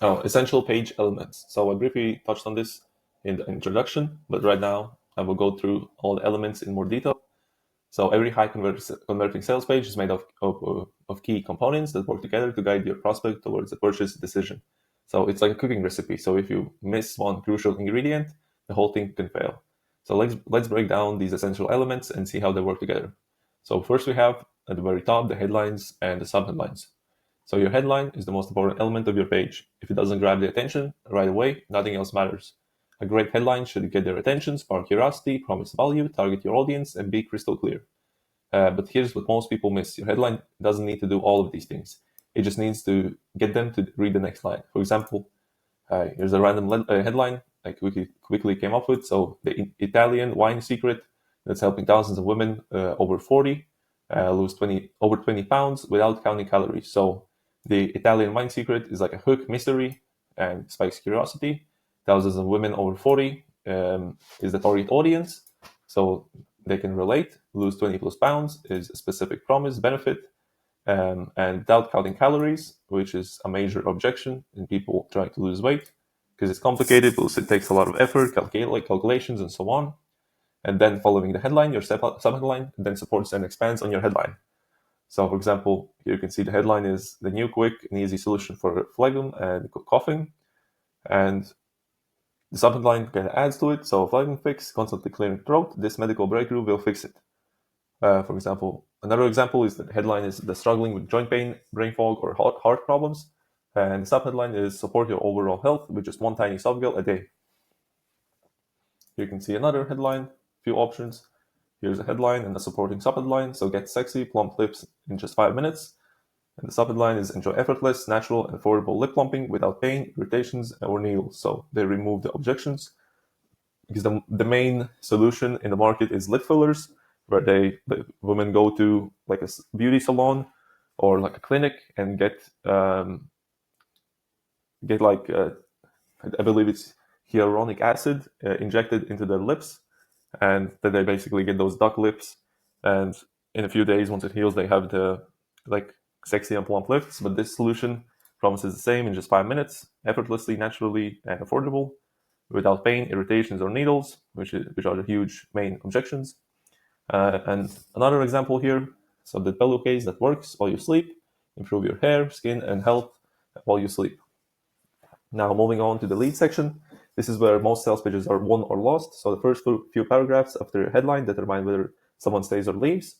Oh, essential page elements. So I briefly touched on this in the introduction, but right now I will go through all the elements in more detail. So every high converting sales page is made of key components that work together to guide your prospect towards a purchase decision. So it's like a cooking recipe. So if you miss one crucial ingredient, the whole thing can fail. So let's break down these essential elements and see how they work together. So first we have at the very top the headlines and the subheadlines. So your headline is the most important element of your page. If it doesn't grab the attention right away, nothing else matters. A great headline should get their attention, spark curiosity, promise value, target your audience, and be crystal clear. But here's what most people miss. Your headline doesn't need to do all of these things. It just needs to get them to read the next line. For example, here's a random headline I quickly came up with. So the Italian wine secret that's helping thousands of women over 40 lose over 20 pounds without counting calories. So the Italian wine secret is like a hook mystery and spikes curiosity. Thousands of women over 40 is the target audience. So they can relate. Lose 20 plus pounds is a specific promise, benefit, and without counting calories, which is a major objection in people trying to lose weight because it's complicated, plus it takes a lot of effort, calculations, and so on. And then following the headline, your subheadline then supports and expands on your headline. So, for example, here you can see the headline is the new quick and easy solution for phlegm and coughing. And the subheadline kind of adds to it. So, phlegm fix, constantly clearing throat. This medical breakthrough will fix it. For example, another example is the headline is the struggling with joint pain, brain fog, or heart problems. And the subheadline is support your overall health with just one tiny soft gel a day. Here you can see another headline, few options. Here's a headline and a supporting subheadline. So get sexy, plump lips in just 5 minutes. And the subheadline is enjoy effortless, natural, and affordable lip plumping without pain, irritations, or needles. So they remove the objections because the main solution in the market is lip fillers, where the women go to like a beauty salon or like a clinic and get like I believe it's hyaluronic acid injected into their lips, and then they basically get those duck lips. And in a few days, once it heals, they have the like sexy and plump lips. But this solution promises the same in just 5 minutes, effortlessly, naturally, and affordable, without pain, irritations, or needles, which are the huge main objections. And another example here, so the pillowcase that works while you sleep, improve your hair, skin, and health while you sleep. Now moving on to the lead section, this is where most sales pages are won or lost. So the first few paragraphs after your headline determine whether someone stays or leaves,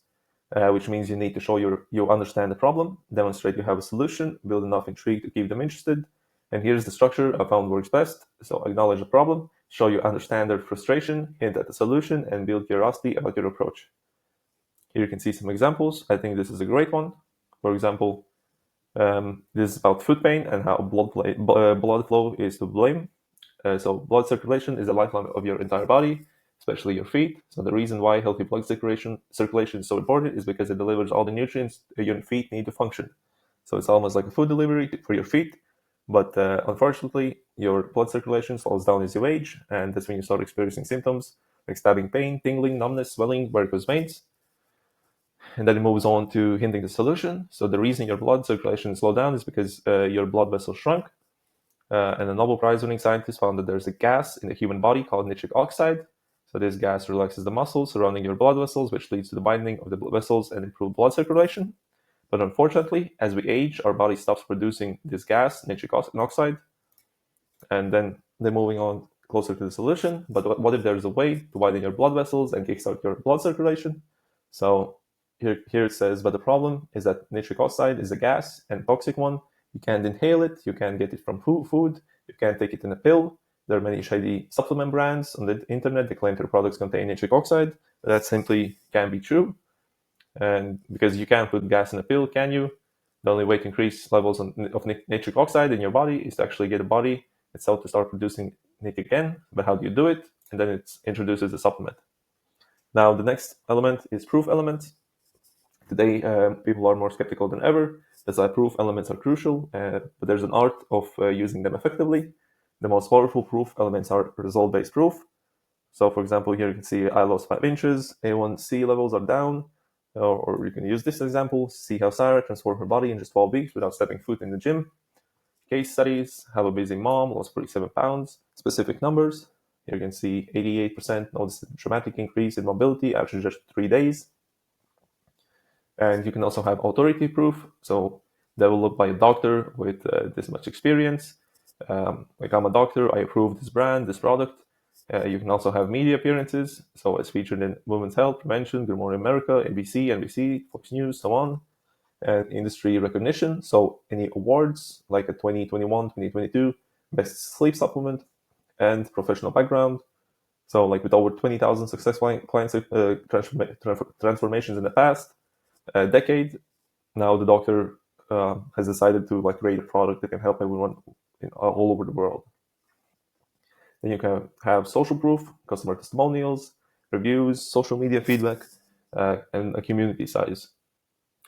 which means you need to show you understand the problem, demonstrate you have a solution, build enough intrigue to keep them interested. And here's the structure I found works best. So acknowledge the problem, show you understand their frustration, hint at the solution, and build curiosity about your approach. Here you can see some examples. I think this is a great one. For example, this is about foot pain and how blood flow is to blame. So blood circulation is the lifeline of your entire body, especially your feet. So the reason why healthy blood circulation is so important is because it delivers all the nutrients your feet need to function. So it's almost like a food delivery for your feet. But unfortunately, your blood circulation slows down as you age, and that's when you start experiencing symptoms like stabbing pain, tingling, numbness, swelling, varicose veins. And then it moves on to hinting the solution. So the reason your blood circulation slowed down is because your blood vessels shrunk. And a Nobel Prize-winning scientist found that there's a gas in the human body called nitric oxide. So this gas relaxes the muscles surrounding your blood vessels, which leads to the binding of the blood vessels and improved blood circulation. But unfortunately, as we age, our body stops producing this gas, nitric oxide. And then they're moving on closer to the solution. But what if there's a way to widen your blood vessels and kickstart your blood circulation? So here it says, but the problem is that nitric oxide is a gas and toxic one. You can't inhale it. You can't get it from food. You can't take it in a pill. There are many shady supplement brands on the internet that claim their products contain nitric oxide. But that simply can't be true. And because you can't put gas in a pill, can you? The only way to increase levels of nitric oxide in your body is to actually get the body itself to start producing it again. But how do you do it? And then it introduces the supplement. Now, the next element is proof elements. Today, people are more skeptical than ever. That's why proof elements are crucial, but there's an art of using them effectively. The most powerful proof elements are result-based proof. So, for example, here you can see I lost 5 inches, A1C levels are down, or you can use this example, see how Sarah transformed her body in just 12 weeks without stepping foot in the gym. case studies. Have a busy mom, lost 47 pounds. Specific numbers. Here you can see 88% noticed a dramatic increase in mobility after just 3 days. And you can also have authority proof. So developed by a doctor with this much experience. Like, I'm a doctor, I approve this brand, this product. You can also have media appearances. So it's featured in Women's Health, Prevention, Good Morning America, ABC, NBC, Fox News, so on. And industry recognition. So any awards like a 2021, 2022 Best Sleep Supplement, and professional background. So like with over 20,000 successful client transformations in the past decade, now the doctor has decided to like create a product that can help everyone all over the world. Then you can have social proof, customer testimonials, reviews, social media feedback, and a community size.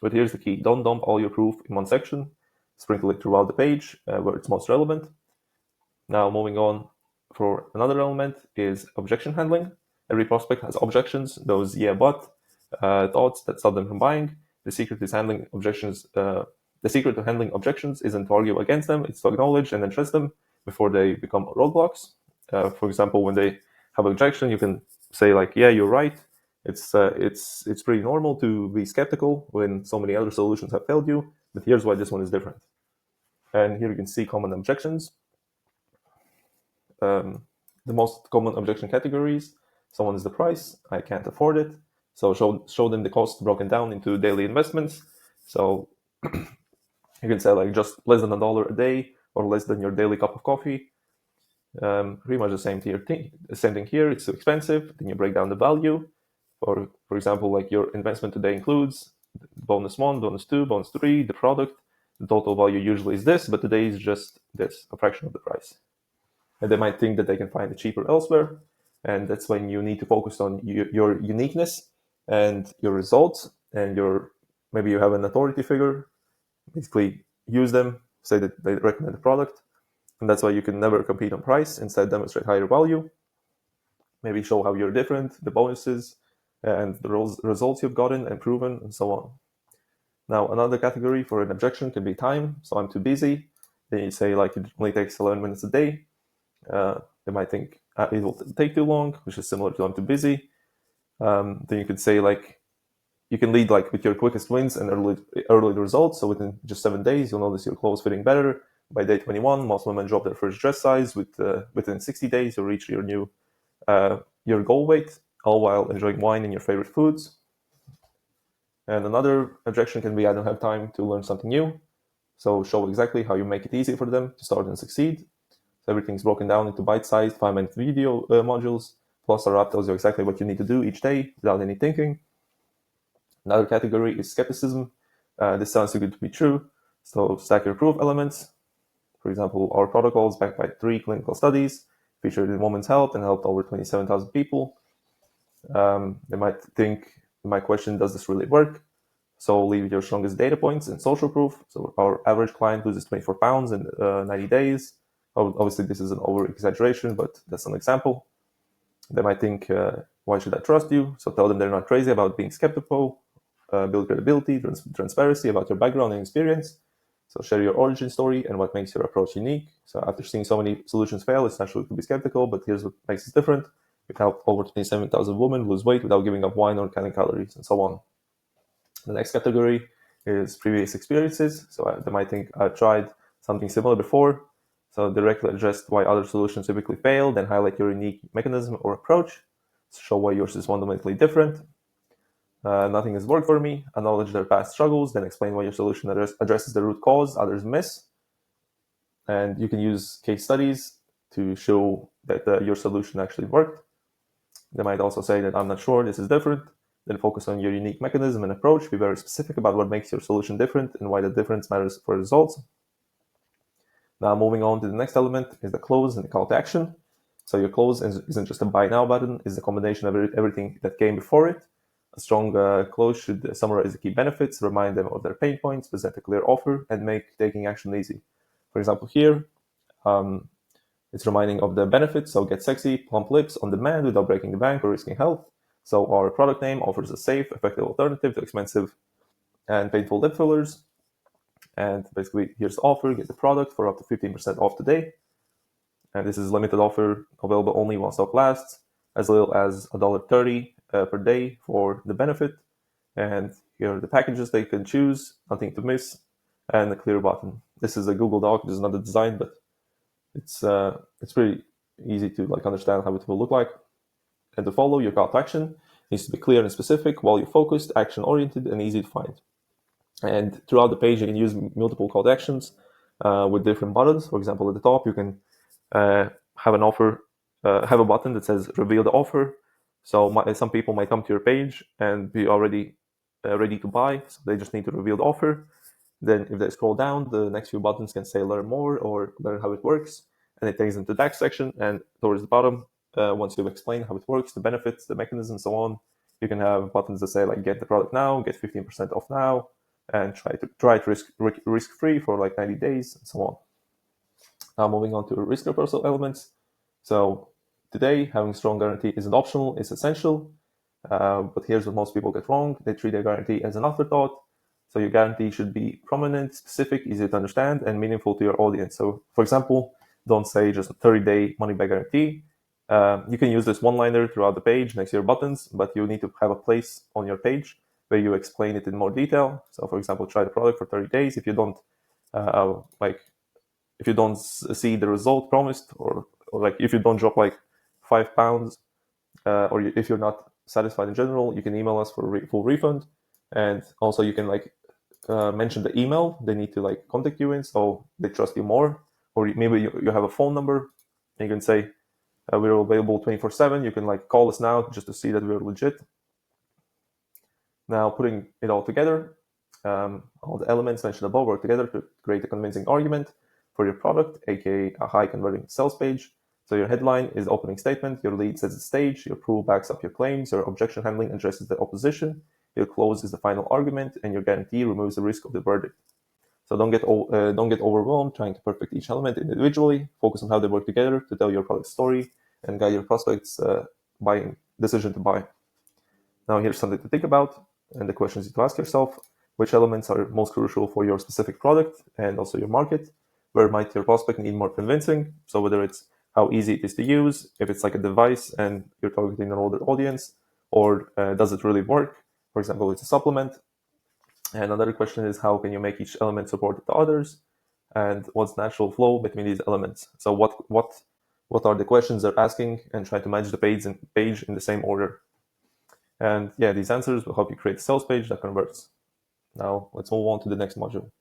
But here's the key. Don't dump all your proof in one section. Sprinkle it throughout the page where it's most relevant. Now moving on, for another element is objection handling. Every prospect has objections, those yeah but thoughts that stop them from buying. The secret is handling objections. The secret to handling objections isn't to argue against them, it's to acknowledge and address them before they become roadblocks. For example, when they have an objection, you can say like, yeah, you're right. It's pretty normal to be skeptical when so many other solutions have failed you, but here's why this one is different. And here you can see common objections. The most common objection categories: someone is the price, I can't afford it. So show them the cost broken down into daily investments. So you can say like just less than $1 a day or less than your daily cup of coffee. Pretty much the same thing here. It's too expensive. Then you break down the value. For example, like your investment today includes bonus 1, bonus 2, bonus 3, the product. The total value usually is this, but today is just this, a fraction of the price. And they might think that they can find it cheaper elsewhere. And that's when you need to focus on your uniqueness and your results. And maybe you have an authority figure. Basically, use them, say that they recommend the product. And that's why you can never compete on price. Instead, demonstrate higher value. Maybe show how you're different, the bonuses, and the results you've gotten and proven, and so on. Now, another category for an objection can be time. So I'm too busy. Then you say like it only takes 11 minutes a day. They might think it will take too long, which is similar to I'm too busy. Then you could say like you can lead like with your quickest wins and early results. So within just 7 days, you'll notice your clothes fitting better. By day 21, most women drop their first dress size. Within 60 days, you'll reach your goal weight, all while enjoying wine and your favorite foods. And another objection can be, I don't have time to learn something new. So show exactly how you make it easy for them to start and succeed. So everything's broken down into bite-sized 5-minute video modules. Plus our app tells you exactly what you need to do each day without any thinking. Another category is skepticism. This sounds too good to be true. So stack your proof elements. For example, our protocol is backed by 3 clinical studies featured in Women's Health and helped over 27,000 people. They might think, they might question, does this really work? So leave your strongest data points and social proof. So our average client loses 24 pounds in 90 days. Obviously, this is an over-exaggeration, but that's an example. They might think, why should I trust you? So tell them they're not crazy about being skeptical. Build credibility, transparency about your background and experience. So share your origin story and what makes your approach unique. So after seeing so many solutions fail, it's natural to be skeptical, but here's what makes it different. We've helped over 27,000 women lose weight without giving up wine or counting calories, and so on. The next category is previous experiences. So they might think, I've tried something similar before. So directly address why other solutions typically fail, then highlight your unique mechanism or approach. Show why yours is fundamentally different. Nothing has worked for me. Acknowledge their past struggles, then explain why your solution addresses the root cause others miss. And you can use case studies to show that your solution actually worked. They might also say that I'm not sure, this is different. Then focus on your unique mechanism and approach. Be very specific about what makes your solution different and why the difference matters for results. Now moving on to the next element is the close and the call to action. So your close isn't just a buy now button, it's a combination of everything that came before it. A strong close should summarize the key benefits, remind them of their pain points, present a clear offer, and make taking action easy. For example, here, it's reminding of the benefits. So get sexy, plump lips on demand without breaking the bank or risking health. So our product name offers a safe, effective alternative to expensive and painful lip fillers. And basically, here's the offer, get the product for up to 15% off today. And this is limited offer, available only while stock lasts, as little as $1.30 per day for the benefit. And here are the packages they can choose, nothing to miss, and a clear button. This is a Google Doc. This is not the design, but it's pretty easy to understand how it will look like. And to follow, your call to action needs to be clear and specific, while you're focused, action-oriented, and easy to find. And throughout the page, you can use multiple call to actions with different buttons. For example, at the top, you can have an offer, have a button that says "Reveal the offer." So some people might come to your page and be already ready to buy, so they just need to reveal the offer. Then, if they scroll down, the next few buttons can say "Learn more" or "Learn how it works," and it takes them to that section. And towards the bottom, once you've explained how it works, the benefits, the mechanism, so on, you can have buttons that say "Get the product now," "Get 15% off now," and try it risk-free for 90 days, and so on. Now, moving on to risk reversal elements. So today, having strong guarantee isn't optional; it's essential. But here's what most people get wrong: they treat their guarantee as an afterthought. So your guarantee should be prominent, specific, easy to understand, and meaningful to your audience. So, for example, don't say just a 30-day money-back guarantee. You can use this one-liner throughout the page next to your buttons, but you need to have a place on your page where you explain it in more detail. So, for example, try the product for 30 days. If you don't see the result promised, or if you don't drop 5 pounds, or if you're not satisfied in general, you can email us for a full refund. And also you can mention the email they need to contact you in, so they trust you more. Or maybe you have a phone number, and you can say we're available 24/7. You can call us now just to see that we're legit. Now, putting it all together, all the elements mentioned above work together to create a convincing argument for your product, aka a high converting sales page. So your headline is the opening statement, your lead sets the stage, your proof backs up your claims, your objection handling addresses the opposition, your close is the final argument, and your guarantee removes the risk of the verdict. So don't get overwhelmed trying to perfect each element individually. Focus on how they work together to tell your product story and guide your prospects' buying decision to buy. Now here's something to think about, and the questions you to ask yourself: which elements are most crucial for your specific product and also your market? Where might your prospect need more convincing? So whether it's how easy it is to use, if it's a device and you're targeting an older audience, or does it really work? For example, it's a supplement. And another question is, how can you make each element support the others? And what's the natural flow between these elements? So what are the questions they're asking, and try to match the page in the same order. And yeah, these answers will help you create a sales page that converts. Now let's move on to the next module.